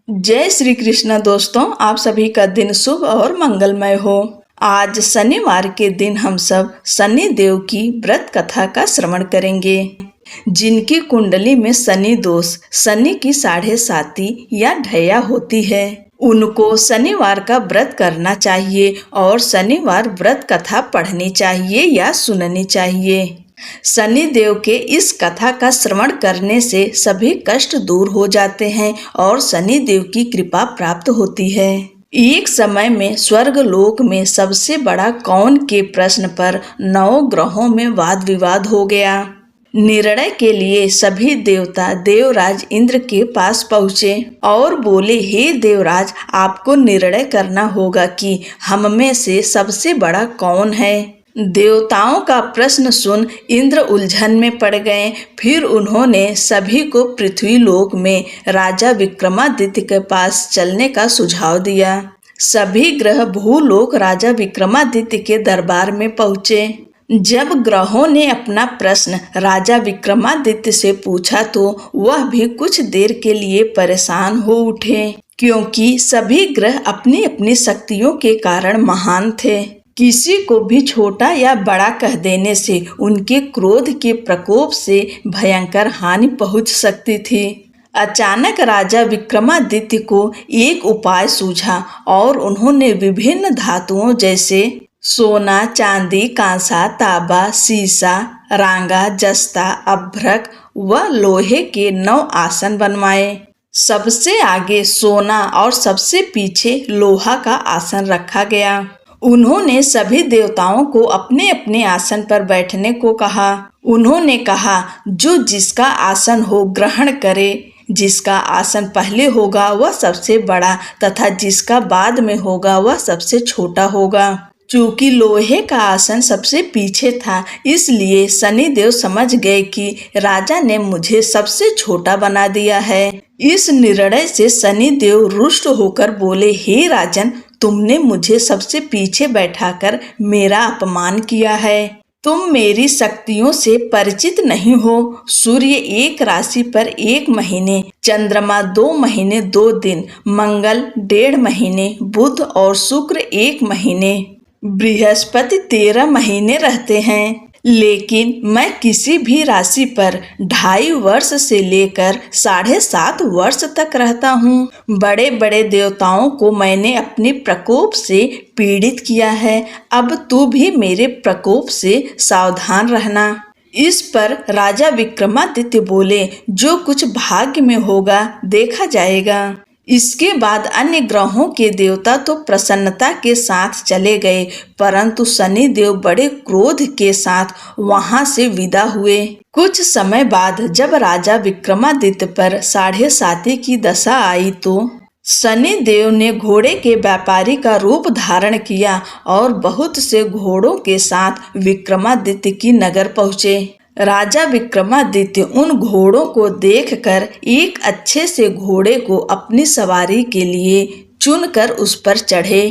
जय श्री कृष्ण दोस्तों, आप सभी का दिन शुभ और मंगलमय हो। आज शनिवार के दिन हम सब शनि देव की व्रत कथा का श्रवण करेंगे। जिनकी कुंडली में शनि दोष, शनि की 7.5 या ढैया होती है, उनको शनिवार का व्रत करना चाहिए और शनिवार व्रत कथा पढ़नी चाहिए या सुननी चाहिए। शनि देव के इस कथा का श्रवण करने से सभी कष्ट दूर हो जाते हैं और शनि देव की कृपा प्राप्त होती है। एक समय में स्वर्ग लोक में सबसे बड़ा कौन के प्रश्न पर 9 ग्रहों में वाद विवाद हो गया। निर्णय के लिए सभी देवता देवराज इंद्र के पास पहुँचे और बोले, हे देवराज, आपको निर्णय करना होगा कि हम में से सबसे बड़ा कौन है। देवताओं का प्रश्न सुन इंद्र उलझन में पड़ गए। फिर उन्होंने सभी को पृथ्वी लोक में राजा विक्रमादित्य के पास चलने का सुझाव दिया। सभी ग्रह भूलोक राजा विक्रमादित्य के दरबार में पहुँचे। जब ग्रहों ने अपना प्रश्न राजा विक्रमादित्य से पूछा तो वह भी कुछ देर के लिए परेशान हो उठे, क्योंकि सभी ग्रह अपनी अपनी शक्तियों के कारण महान थे। किसी को भी छोटा या बड़ा कह देने से उनके क्रोध के प्रकोप से भयंकर हानि पहुंच सकती थी। अचानक राजा विक्रमादित्य को एक उपाय सूझा और उन्होंने विभिन्न धातुओं जैसे सोना, चांदी, कांसा, तांबा, सीसा, रांगा, जस्ता, अभ्रक व लोहे के 9 आसन बनवाए। सबसे आगे सोना और सबसे पीछे लोहा का आसन रखा गया। उन्होंने सभी देवताओं को अपने अपने आसन पर बैठने को कहा। उन्होंने कहा, जो जिसका आसन हो ग्रहण करे। जिसका आसन पहले होगा वह सबसे बड़ा तथा जिसका बाद में होगा वह सबसे छोटा होगा। चूंकि लोहे का आसन सबसे पीछे था, इसलिए शनिदेव समझ गए कि राजा ने मुझे सबसे छोटा बना दिया है। इस निर्णय से शनिदेव रुष्ट होकर बोले, हे राजन, तुमने मुझे सबसे पीछे बैठाकर मेरा अपमान किया है। तुम मेरी शक्तियों से परिचित नहीं हो। सूर्य एक राशि पर 1 महीने, चंद्रमा 2 महीने 2 दिन, मंगल 1.5 महीने, बुध और शुक्र 1 महीने, बृहस्पति 13 महीने रहते हैं। लेकिन मैं किसी भी राशि पर 2.5 वर्ष से लेकर 7.5 वर्ष तक रहता हूँ। बड़े बड़े देवताओं को मैंने अपने प्रकोप से पीड़ित किया है। अब तू भी मेरे प्रकोप से सावधान रहना। इस पर राजा विक्रमादित्य बोले, जो कुछ भाग्य में होगा देखा जाएगा। इसके बाद अन्य ग्रहों के देवता तो प्रसन्नता के साथ चले गए, परंतु शनि देव बड़े क्रोध के साथ वहां से विदा हुए। कुछ समय बाद जब राजा विक्रमादित्य पर 7.5 की दशा आई तो शनि देव ने घोड़े के व्यापारी का रूप धारण किया और बहुत से घोड़ों के साथ विक्रमादित्य की नगर पहुँचे। राजा विक्रमादित्य उन घोड़ों को देखकर एक अच्छे से घोड़े को अपनी सवारी के लिए चुनकर उस पर चढ़े।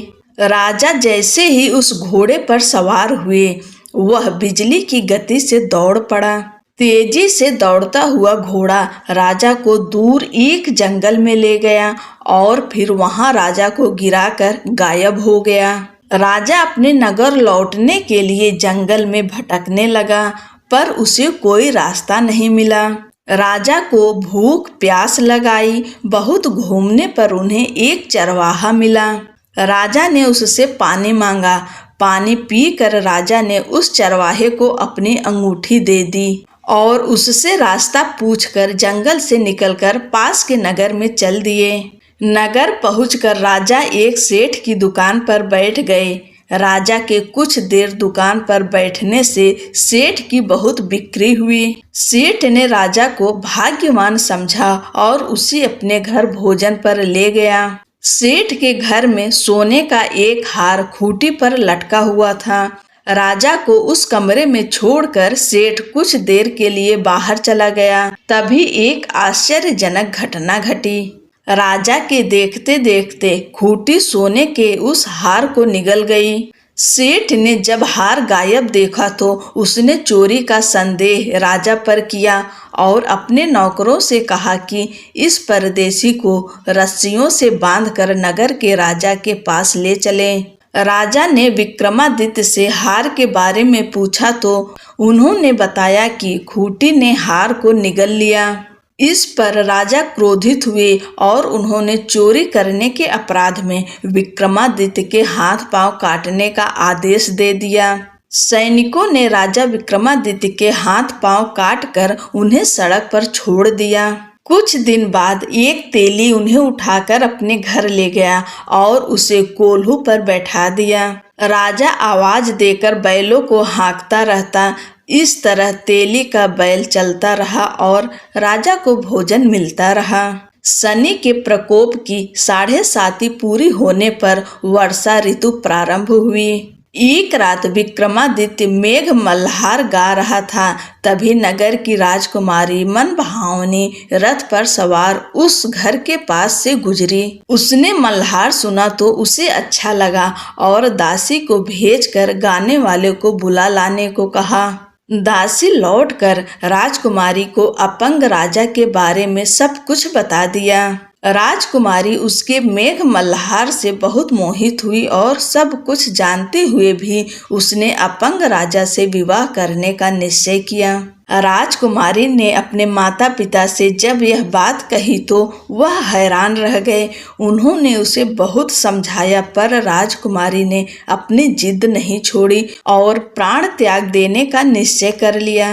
राजा जैसे ही उस घोड़े पर सवार हुए, वह बिजली की गति से दौड़ पड़ा। तेजी से दौड़ता हुआ घोड़ा राजा को दूर एक जंगल में ले गया और फिर वहां राजा को गिराकर गायब हो गया। राजा अपने नगर लौटने के लिए जंगल में भटकने लगा, पर उसे कोई रास्ता नहीं मिला। राजा को भूख प्यास लगाई। बहुत घूमने पर उन्हें एक चरवाहा मिला। राजा ने उससे पानी मांगा। पानी पीकर राजा ने उस चरवाहे को अपनी अंगूठी दे दी और उससे रास्ता पूछकर जंगल से निकलकर पास के नगर में चल दिए। नगर पहुंचकर राजा एक सेठ की दुकान पर बैठ गए। राजा के कुछ देर दुकान पर बैठने से सेठ की बहुत बिक्री हुई। सेठ ने राजा को भाग्यवान समझा और उसे अपने घर भोजन पर ले गया। सेठ के घर में सोने का एक हार खूंटी पर लटका हुआ था। राजा को उस कमरे में छोड़कर सेठ कुछ देर के लिए बाहर चला गया। तभी एक आश्चर्यजनक घटना घटी। राजा के देखते देखते खूंटी सोने के उस हार को निगल गई। सेठ ने जब हार गायब देखा तो उसने चोरी का संदेह राजा पर किया और अपने नौकरों से कहा कि इस परदेशी को रस्सियों से बांधकर नगर के राजा के पास ले चलें। राजा ने विक्रमादित्य से हार के बारे में पूछा तो उन्होंने बताया कि खूंटी ने हार को निगल लिया। इस पर राजा क्रोधित हुए और उन्होंने चोरी करने के अपराध में विक्रमादित्य के हाथ पांव काटने का आदेश दे दिया। सैनिकों ने राजा विक्रमादित्य के हाथ पांव काटकर उन्हें सड़क पर छोड़ दिया। कुछ दिन बाद एक तेली उन्हें उठाकर अपने घर ले गया और उसे कोल्हू पर बैठा दिया। राजा आवाज देकर बैलों को हाँकता रहता। इस तरह तेली का बैल चलता रहा और राजा को भोजन मिलता रहा। शनि के प्रकोप की 7.5 पूरी होने पर वर्षा ऋतु प्रारंभ हुई। एक रात विक्रमादित्य मेघ मल्हार गा रहा था, तभी नगर की राजकुमारी मन भावनी रथ पर सवार उस घर के पास से गुजरी। उसने मल्हार सुना तो उसे अच्छा लगा और दासी को भेजकर गाने वाले को बुला लाने को कहा। दासी लौटकर राजकुमारी को अपंग राजा के बारे में सब कुछ बता दिया। राजकुमारी उसके मेघ मल्हार से बहुत मोहित हुई और सब कुछ जानते हुए भी उसने अपंग राजा से विवाह करने का निश्चय किया। राजकुमारी ने अपने माता पिता से जब यह बात कही तो वह हैरान रह गए। उन्होंने उसे बहुत समझाया पर राजकुमारी ने अपनी जिद नहीं छोड़ी और प्राण त्याग देने का निश्चय कर लिया।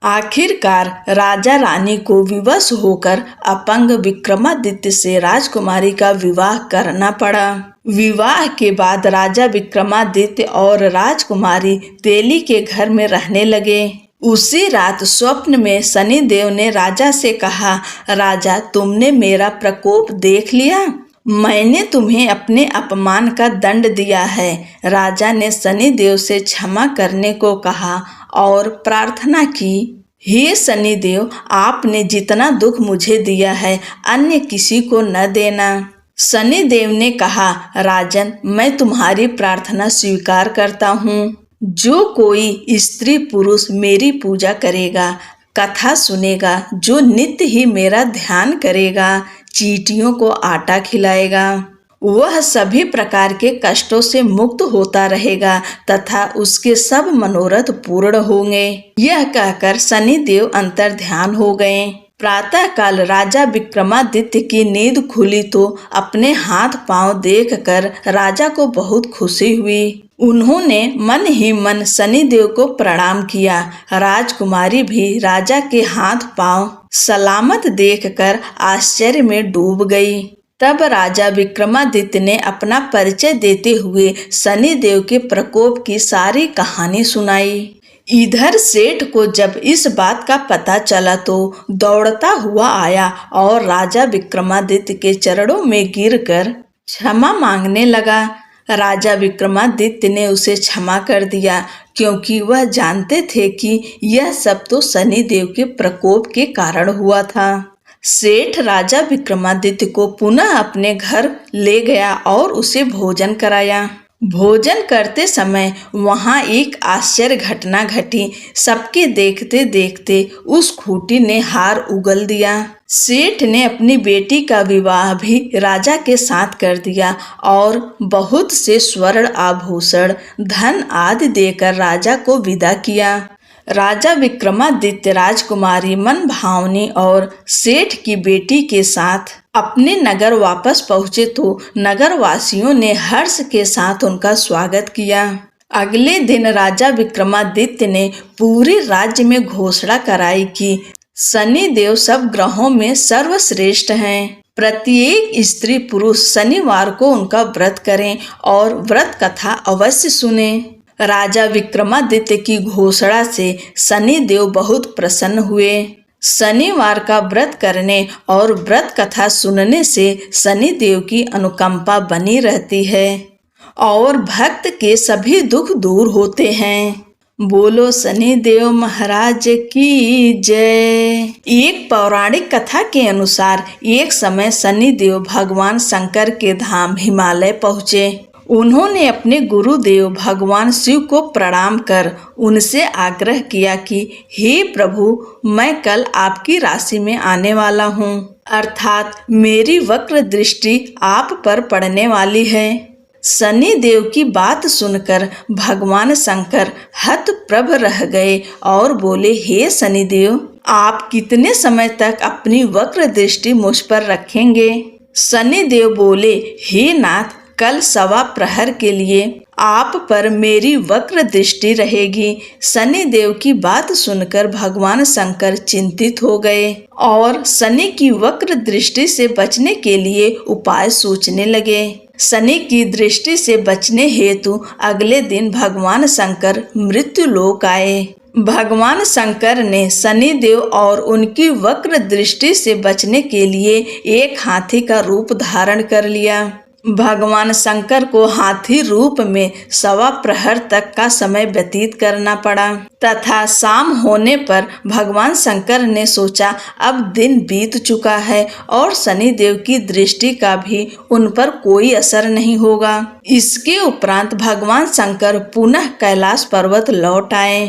आखिरकार राजा रानी को विवश होकर अपंग विक्रमादित्य से राजकुमारी का विवाह करना पड़ा। विवाह के बाद राजा विक्रमादित्य और राजकुमारी तेली के घर में रहने लगे। उसी रात स्वप्न में शनिदेव ने राजा से कहा, राजा तुमने मेरा प्रकोप देख लिया, मैंने तुम्हें अपने अपमान का दंड दिया है। राजा ने शनिदेव से क्षमा करने को कहा और प्रार्थना की, हे शनिदेव, आपने जितना दुख मुझे दिया है अन्य किसी को न देना। शनिदेव ने कहा, राजन मैं तुम्हारी प्रार्थना स्वीकार करता हूँ। जो कोई स्त्री पुरुष मेरी पूजा करेगा, कथा सुनेगा, जो नित्य ही मेरा ध्यान करेगा, चींटियों को आटा खिलाएगा, वह सभी प्रकार के कष्टों से मुक्त होता रहेगा तथा उसके सब मनोरथ पूर्ण होंगे। यह कहकर शनिदेव अंतर ध्यान हो गए। प्रातः काल राजा विक्रमादित्य की नींद खुली तो अपने हाथ पांव देखकर राजा को बहुत खुशी हुई। उन्होंने मन ही मन शनिदेव को प्रणाम किया। राजकुमारी भी राजा के हाथ पांव सलामत देखकर आश्चर्य में डूब गई। तब राजा विक्रमादित्य ने अपना परिचय देते हुए शनिदेव के प्रकोप की सारी कहानी सुनाई। इधर सेठ को जब इस बात का पता चला तो दौड़ता हुआ आया और राजा विक्रमादित्य के चरणों में गिरकर क्षमा मांगने लगा। राजा विक्रमादित्य ने उसे क्षमा कर दिया क्योंकि वह जानते थे कि यह सब तो शनिदेव के प्रकोप के कारण हुआ था। सेठ राजा विक्रमादित्य को पुनः अपने घर ले गया और उसे भोजन कराया। भोजन करते समय वहां एक आश्चर्य घटना घटी। सबके देखते देखते उस खूंटी ने हार उगल दिया। सेठ ने अपनी बेटी का विवाह भी राजा के साथ कर दिया और बहुत से स्वर्ण आभूषण, धन आदि देकर राजा को विदा किया। राजा विक्रमादित्य राजकुमारी मन भावनी और सेठ की बेटी के साथ अपने नगर वापस पहुंचे तो नगर वासियों ने हर्ष के साथ उनका स्वागत किया। अगले दिन राजा विक्रमादित्य ने पूरे राज्य में घोषणा कराई कि शनिदेव सब ग्रहों में सर्वश्रेष्ठ हैं। प्रत्येक स्त्री पुरुष शनिवार को उनका व्रत करें और व्रत कथा अवश्य सुने। राजा विक्रमादित्य की घोषणा से शनिदेव बहुत प्रसन्न हुए। शनिवार का व्रत करने और व्रत कथा सुनने से शनिदेव की अनुकंपा बनी रहती है और भक्त के सभी दुख दूर होते हैं। बोलो शनिदेव महाराज की जय। एक पौराणिक कथा के अनुसार एक समय शनिदेव भगवान शंकर के धाम हिमालय पहुँचे। उन्होंने अपने गुरुदेव भगवान शिव को प्रणाम कर उनसे आग्रह किया कि हे प्रभु, मैं कल आपकी राशि में आने वाला हूँ, अर्थात मेरी वक्र दृष्टि आप पर पड़ने वाली है। शनि देव की बात सुनकर भगवान शंकर हतप्रभ रह गए और बोले, हे शनि देव, आप कितने समय तक अपनी वक्र दृष्टि मुझ पर रखेंगे? शनि देव बोले, हे नाथ, कल सवा प्रहर के लिए आप पर मेरी वक्र दृष्टि रहेगी। शनि देव की बात सुनकर भगवान शंकर चिंतित हो गए और शनि की वक्र दृष्टि से बचने के लिए उपाय सोचने लगे। शनि की दृष्टि से बचने हेतु अगले दिन भगवान शंकर मृत्यु लोक आए। भगवान शंकर ने शनि देव और उनकी वक्र दृष्टि से बचने के लिए एक हाथी का रूप धारण कर लिया। भगवान शंकर को हाथी रूप में सवा प्रहर तक का समय व्यतीत करना पड़ा तथा शाम होने पर भगवान शंकर ने सोचा, अब दिन बीत चुका है और शनि देव की दृष्टि का भी उन पर कोई असर नहीं होगा। इसके उपरांत भगवान शंकर पुनः कैलाश पर्वत लौट आए।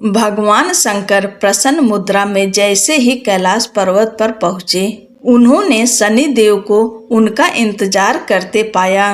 भगवान शंकर प्रसन्न मुद्रा में जैसे ही कैलाश पर्वत पर पहुँचे, उन्होंने शनि देव को उनका इंतजार करते पाया।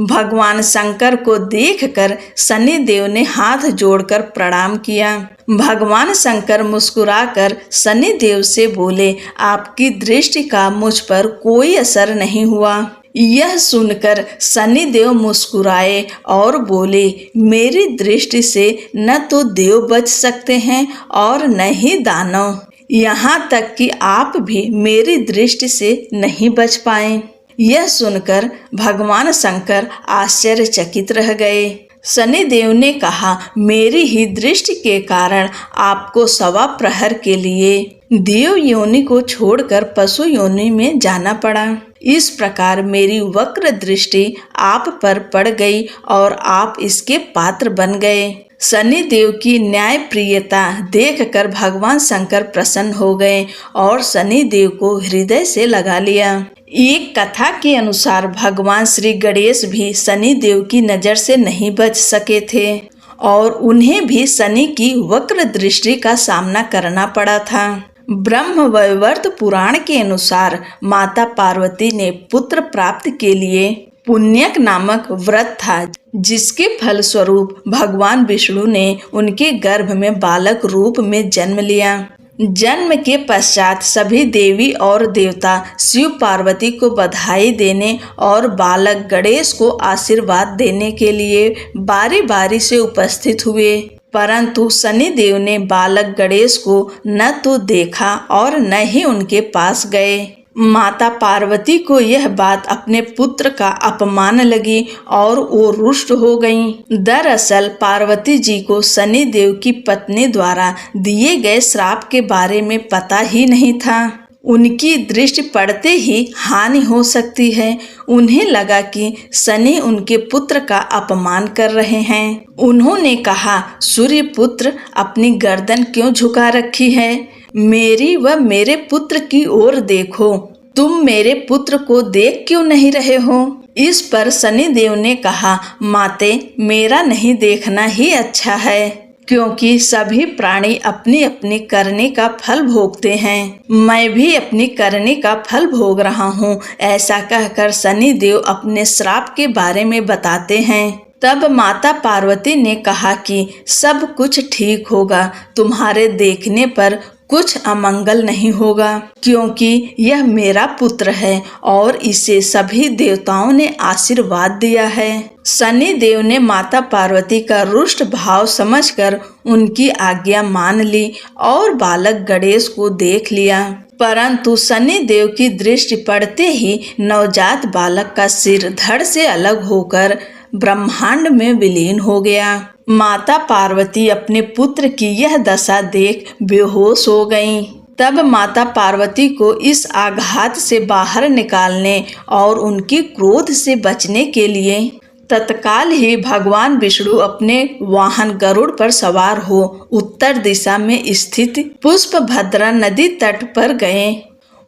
भगवान शंकर को देखकर शनि देव ने हाथ जोड़कर प्रणाम किया। भगवान शंकर मुस्कुराकर शनि देव से बोले, आपकी दृष्टि का मुझ पर कोई असर नहीं हुआ। यह सुनकर शनि देव मुस्कुराए और बोले, मेरी दृष्टि से न तो देव बच सकते हैं और न ही दानव, यहाँ तक कि आप भी मेरी दृष्टि से नहीं बच पाए। यह सुनकर भगवान शंकर आश्चर्यचकित रह गए। शनि देव ने कहा, मेरी ही दृष्टि के कारण आपको सवा प्रहर के लिए देव योनि को छोड़कर पशु योनि में जाना पड़ा। इस प्रकार मेरी वक्र दृष्टि आप पर पड़ गई और आप इसके पात्र बन गए। शनि देव की न्याय प्रियता देखकर भगवान शंकर प्रसन्न हो गए और शनि देव को हृदय से लगा लिया। एक कथा के अनुसार भगवान श्री गणेश भी शनि देव की नजर से नहीं बच सके थे और उन्हें भी शनि की वक्र दृष्टि का सामना करना पड़ा था। ब्रह्म वैवर्त पुराण के अनुसार माता पार्वती ने पुत्र प्राप्ति के लिए पुण्यक नामक व्रत था, जिसके फलस्वरूप भगवान विष्णु ने उनके गर्भ में बालक रूप में जन्म लिया। जन्म के पश्चात सभी देवी और देवता शिव पार्वती को बधाई देने और बालक गणेश को आशीर्वाद देने के लिए बारी बारी से उपस्थित हुए, परंतु शनि देव ने बालक गणेश को न तो देखा और न ही उनके पास गए। माता पार्वती को यह बात अपने पुत्र का अपमान लगी और वो रुष्ट हो गईं। दरअसल पार्वती जी को शनि देव की पत्नी द्वारा दिए गए श्राप के बारे में पता ही नहीं था। उनकी दृष्टि पड़ते ही हानि हो सकती है। उन्हें लगा कि शनि उनके पुत्र का अपमान कर रहे हैं। उन्होंने कहा, सूर्य पुत्र, अपनी गर्दन क्यों झुका रखी है? मेरी व मेरे पुत्र की ओर देखो। तुम मेरे पुत्र को देख क्यों नहीं रहे हो? इस पर शनि देव ने कहा, माते, मेरा नहीं देखना ही अच्छा है, क्योंकि सभी प्राणी अपनी अपनी करने का फल भोगते हैं। मैं भी अपनी करने का फल भोग रहा हूँ। ऐसा कहकर शनि देव अपने श्राप के बारे में बताते हैं। तब माता पार्वती ने कहा कि सब कुछ ठीक होगा, तुम्हारे देखने पर कुछ अमंगल नहीं होगा, क्योंकि यह मेरा पुत्र है और इसे सभी देवताओं ने आशीर्वाद दिया है। शनि देव ने माता पार्वती का रुष्ट भाव समझकर उनकी आज्ञा मान ली और बालक गणेश को देख लिया, परंतु शनि देव की दृष्टि पड़ते ही नवजात बालक का सिर धड़ से अलग होकर ब्रह्मांड में विलीन हो गया। माता पार्वती अपने पुत्र की यह दशा देख बेहोश हो गईं। तब माता पार्वती को इस आघात से बाहर निकालने और उनके क्रोध से बचने के लिए तत्काल ही भगवान विष्णु अपने वाहन गरुड़ पर सवार हो उत्तर दिशा में स्थित पुष्पभद्रा नदी तट पर गए।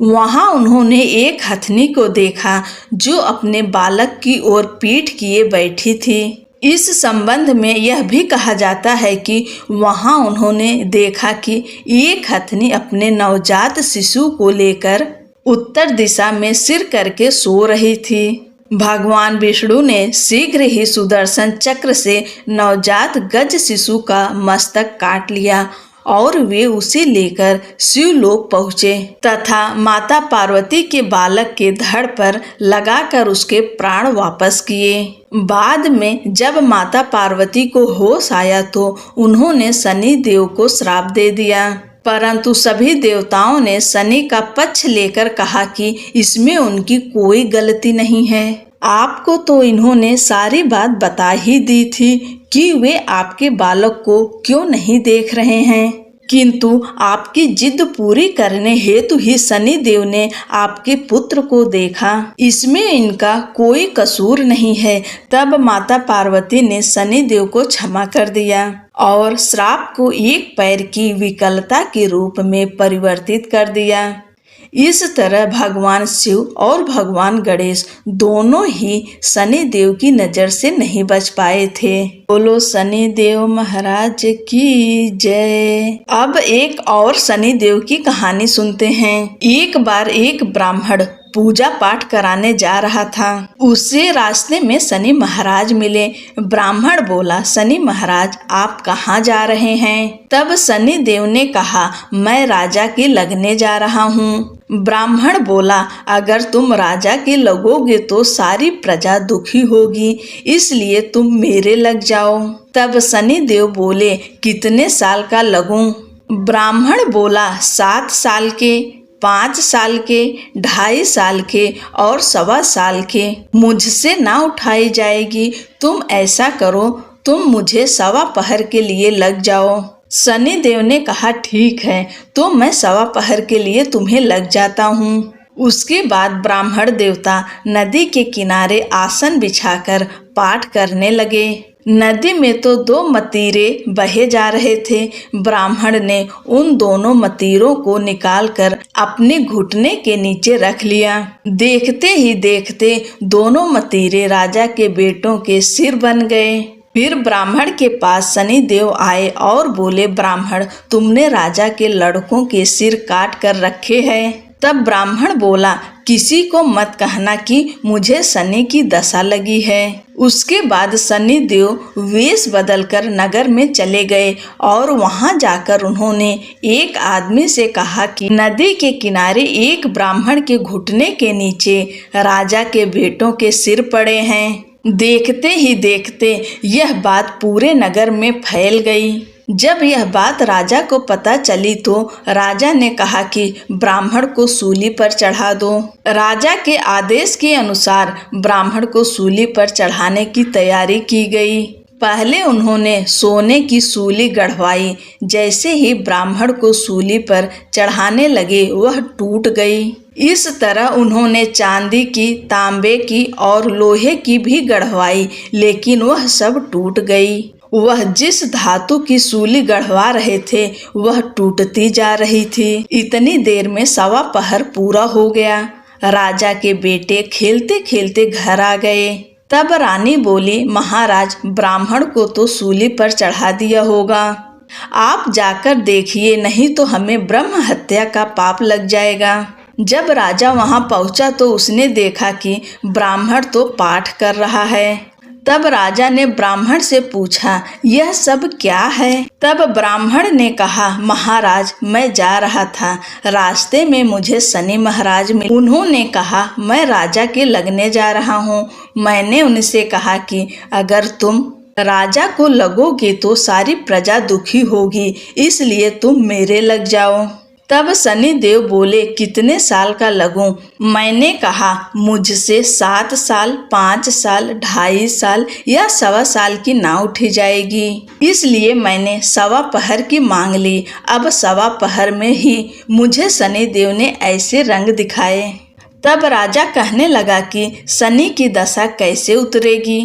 वहां उन्होंने एक हथनी को देखा जो अपने बालक की ओर पीठ किए बैठी थी। इस संबंध में यह भी कहा जाता है कि वहां उन्होंने देखा कि एक हथनी अपने नवजात शिशु को लेकर उत्तर दिशा में सिर करके सो रही थी। भगवान विष्णु ने शीघ्र ही सुदर्शन चक्र से नवजात गज शिशु का मस्तक काट लिया और वे उसे लेकर शिवलोक पहुँचे तथा माता पार्वती के बालक के धड़ पर लगाकर उसके प्राण वापस किए। बाद में जब माता पार्वती को होश आया तो उन्होंने शनि देव को श्राप दे दिया, परंतु सभी देवताओं ने शनि का पक्ष लेकर कहा कि इसमें उनकी कोई गलती नहीं है। आपको तो इन्होंने सारी बात बता ही दी थी कि वे आपके बालक को क्यों नहीं देख रहे हैं, किंतु आपकी जिद पूरी करने हेतु ही शनि देव ने आपके पुत्र को देखा, इसमें इनका कोई कसूर नहीं है। तब माता पार्वती ने शनि देव को क्षमा कर दिया और श्राप को एक पैर की विकलता के रूप में परिवर्तित कर दिया। इस तरह भगवान शिव और भगवान गणेश दोनों ही शनि देव की नजर से नहीं बच पाए थे। बोलो शनि देव महाराज की जय। अब एक और शनि देव की कहानी सुनते हैं। एक बार एक ब्राह्मण पूजा पाठ कराने जा रहा था। उसे रास्ते में शनि महाराज मिले। ब्राह्मण बोला, शनि महाराज आप कहाँ जा रहे हैं? तब शनि देव ने कहा, मैं राजा के लगने जा रहा हूँ। ब्राह्मण बोला, अगर तुम राजा के लगोगे तो सारी प्रजा दुखी होगी, इसलिए तुम मेरे लग जाओ। तब शनि देव बोले, कितने साल का लगूं? ब्राह्मण बोला, 7 साल के, 5 साल के, 2.5 साल के और 1.25 साल के। मुझसे ना उठाई जाएगी। तुम ऐसा करो, तुम मुझे 1.25 पहर के लिए लग जाओ। शनि देव ने कहा, ठीक है, तो मैं 1.25 पहर के लिए तुम्हें लग जाता हूँ। उसके बाद ब्राह्मण देवता नदी के किनारे आसन बिछाकर पाठ करने लगे। नदी में तो 2 मतीरे बहे जा रहे थे। ब्राह्मण ने उन दोनों मतीरों को निकालकर अपने घुटने के नीचे रख लिया। देखते ही देखते दोनों मतीरे राजा के बेटों के सिर बन गए। फिर ब्राह्मण के पास शनि देव आए और बोले, ब्राह्मण, तुमने राजा के लड़कों के सिर काट कर रखे हैं। तब ब्राह्मण बोला, किसी को मत कहना कि मुझे शनि की दशा लगी है। उसके बाद शनि देव वेश बदलकर नगर में चले गए और वहां जाकर उन्होंने एक आदमी से कहा कि नदी के किनारे एक ब्राह्मण के घुटने के नीचे राजा के बेटों के सिर पड़े हैं। देखते ही देखते यह बात पूरे नगर में फैल गई। जब यह बात राजा को पता चली तो राजा ने कहा कि ब्राह्मण को सूली पर चढ़ा दो। राजा के आदेश के अनुसार ब्राह्मण को सूली पर चढ़ाने की तैयारी की गई। पहले उन्होंने सोने की सूली गढ़वाई। जैसे ही ब्राह्मण को सूली पर चढ़ाने लगे वह टूट गई। इस तरह उन्होंने चांदी की, तांबे की और लोहे की भी गढ़वाई, लेकिन वह सब टूट गई। वह जिस धातु की सूली गढ़वा रहे थे वह टूटती जा रही थी। इतनी देर में 1.25 पहर पूरा हो गया। राजा के बेटे खेलते खेलते घर आ गए। तब रानी बोली, महाराज, ब्राह्मण को तो सूली पर चढ़ा दिया होगा, आप जाकर देखिए, नहीं तो हमें ब्रह्म हत्या का पाप लग जाएगा। जब राजा वहां पहुंचा तो उसने देखा कि ब्राह्मण तो पाठ कर रहा है। तब राजा ने ब्राह्मण से पूछा, यह सब क्या है? तब ब्राह्मण ने कहा, महाराज, मैं जा रहा था, रास्ते में मुझे शनि महाराज मिले। उन्होंने कहा, मैं राजा के लगने जा रहा हूँ। मैंने उनसे कहा कि अगर तुम राजा को लगोगे तो सारी प्रजा दुखी होगी, इसलिए तुम मेरे लग जाओ। तब शनि देव बोले, कितने साल का लगूं? मैंने कहा, मुझसे 7 साल, 5 साल, 2.5 साल या 1.25 साल की ना उठी जाएगी, इसलिए मैंने 1.25 पहर की मांग ली। अब 1.25 पहर में ही मुझे शनि देव ने ऐसे रंग दिखाए। तब राजा कहने लगा कि शनि की दशा कैसे उतरेगी।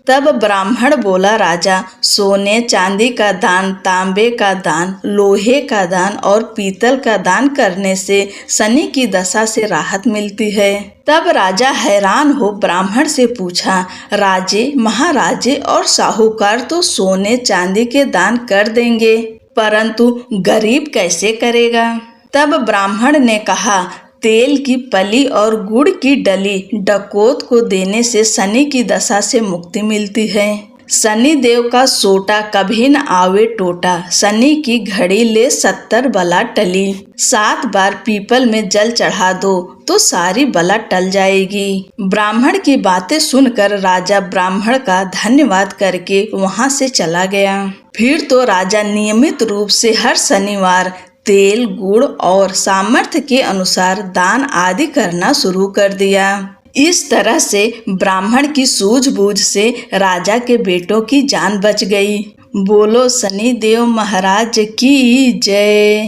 तब ब्राह्मण बोला, राजा, सोने चांदी का दान, तांबे का दान, लोहे का दान और पीतल का दान करने से शनि की दशा से राहत मिलती है। तब राजा हैरान हो ब्राह्मण से पूछा, राजे, महाराजे और साहूकार तो सोने चांदी के दान कर देंगे, परंतु गरीब कैसे करेगा? तब ब्राह्मण ने कहा, तेल की पली और गुड़ की डली डकोत को देने से शनि की दशा से मुक्ति मिलती है। शनि देव का सोटा कभी न आवे टोटा, शनि की घड़ी ले 70 बला टली। 7 बार पीपल में जल चढ़ा दो तो सारी बला टल जाएगी। ब्राह्मण की बातें सुनकर राजा ब्राह्मण का धन्यवाद करके वहां से चला गया। फिर तो राजा नियमित रूप से हर शनिवार तेल, गुड़ और सामर्थ्य के अनुसार दान आदि करना शुरू कर दिया। इस तरह से ब्राह्मण की सूझबूझ से राजा के बेटों की जान बच गई। बोलो शनि देव महाराज की जय।